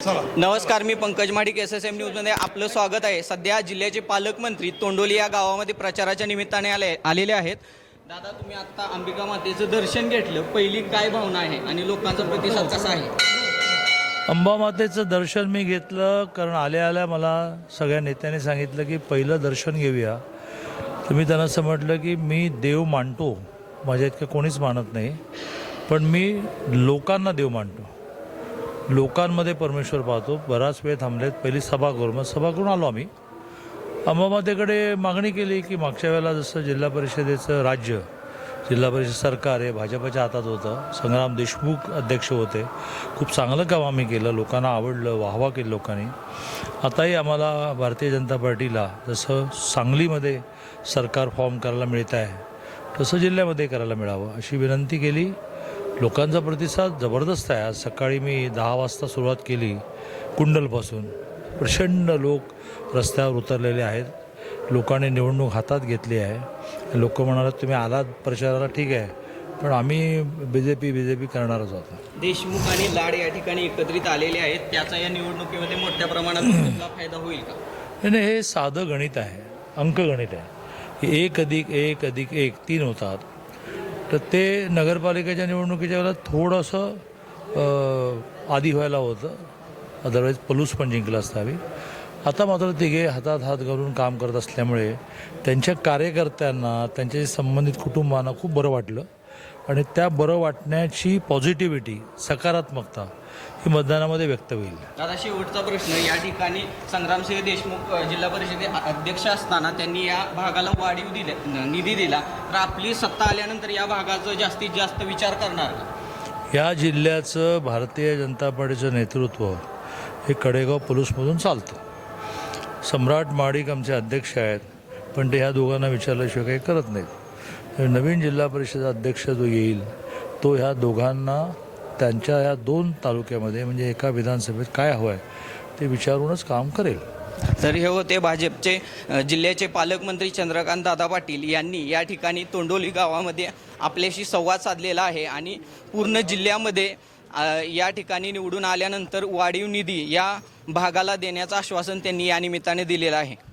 नमस्कार, मी पंकज महाडिक SSM न्यूजमध्ये आपलं स्वागत आहे। सध्या जिल्ह्याचे पालकमंत्री तोंडोली या गावामध्ये प्रचाराच्या निमित्ताने आलेले आहेत। दादा, तुम्ही आता अंबिका मातेचं दर्शन घेतलं, पहिली काय भावना आहे आणि लोकांचा प्रतिसाद कसा आहे? अंबा मातेचं दर्शन मी घेतलं कारण आल्या मला सगळ्या नेत्यांनी सांगितलं की पहिलं दर्शन घेऊया। तर मी त्यांना असं म्हटलं की मी देव मानतो, माझ्या इतकं कोणीच मानत नाही, पण मी लोकांना देव मानतो, लोकांमध्ये परमेश्वर पाहतो। बराच वेळ थांबलेत, पहिली सभा करू, मग सभा करून आलो आम्ही। अंबामातेकडे मागणी केली की मागच्या वेळेला जसं जिल्हा परिषदेचं राज्य, जिल्हा परिषद सरकार हे भाजपच्या हातात होतं, संग्राम देशमुख अध्यक्ष होते, खूप चांगलं काम आम्ही केलं, लोकांना आवडलं, वाहवा केली लोकांनी। आताही आम्हाला भारतीय जनता पार्टीला जसं सांगलीमध्ये सरकार फॉर्म करायला मिळत आहे तसं जिल्ह्यामध्ये करायला मिळावं अशी विनंती केली। लोकांचा प्रतिसाद जबरदस्त आहे। आज सकाळी मी 10 वाजता सुरुवात केली कुंडलपासून, प्रचंड लोक रस्त्यावर उतरलेले आहेत। लोकांनी निवडणूक हातात घेतली आहे। लोक म्हणाले तुम्ही आलात प्रचाराला, ठीक आहे, पण आम्ही बीजेपी करणारच आहोत। देशमुख आणि लाड या ठिकाणी एकत्रित आलेले आहेत, त्याचा या निवडणुकीमध्ये मोठ्या प्रमाणात फायदा होईल का? नाही, हे साधं गणित आहे, अंकगणित आहे। 1+1=1 3 होतात। तर ते नगरपालिकेच्या निवडणुकीच्या वेळेला थोडंसं आधी व्हायला होतं, अदरवाईज पलूस पण जिंकला असतावी। आता मात्र तिघे हातात हात घालून काम करत असल्यामुळे त्यांच्या कार्यकर्त्यांना, त्यांच्या संबंधित कुटुंबांना खूप बरं वाटलं आणि त्या बरं वाटण्याची पॉझिटिव्हिटी, सकारात्मकता ही मतदानामध्ये व्यक्त होईल। दादा, शेवटचा प्रश्न, या ठिकाणी संग्रामसिंह देशमुख जिल्हा परिषदे अध्यक्ष असताना त्यांनी या भागाला वाढीव निधी दिला, तर आपली सत्ता आल्यानंतर या भागाचा जास्तीत जास्त विचार करणार का? या जिल्ह्याचं भारतीय जनता पार्टीचं नेतृत्व हे कडेगाव पलूसमधून चालतं। सम्राट महाडिक आमचे अध्यक्ष आहेत, पण ते ह्या दोघांना विचारल्याशिवाय काही करत नाहीत। नवीन जिल्हा परिषद अध्यक्ष जो येईल तो ह्या दोघांना त्यांच्या ह्या 2 तालुक्यामध्ये म्हणजे एका विधानसभेत काय हवं आहे ते विचारूनच काम करेल। तर हे होते भाजपचे जिल्ह्याचे पालकमंत्री चंद्रकांत दादा पाटील यांनी या ठिकाणी तोंडोली गावामध्ये आपल्याशी संवाद साधलेला आहे आणि पूर्ण जिल्ह्यामध्ये या ठिकाणी निवडून आल्यानंतर वाढीव निधी या भागाला देण्याचं आश्वासन त्यांनी या निमित्ताने दिलेलं आहे।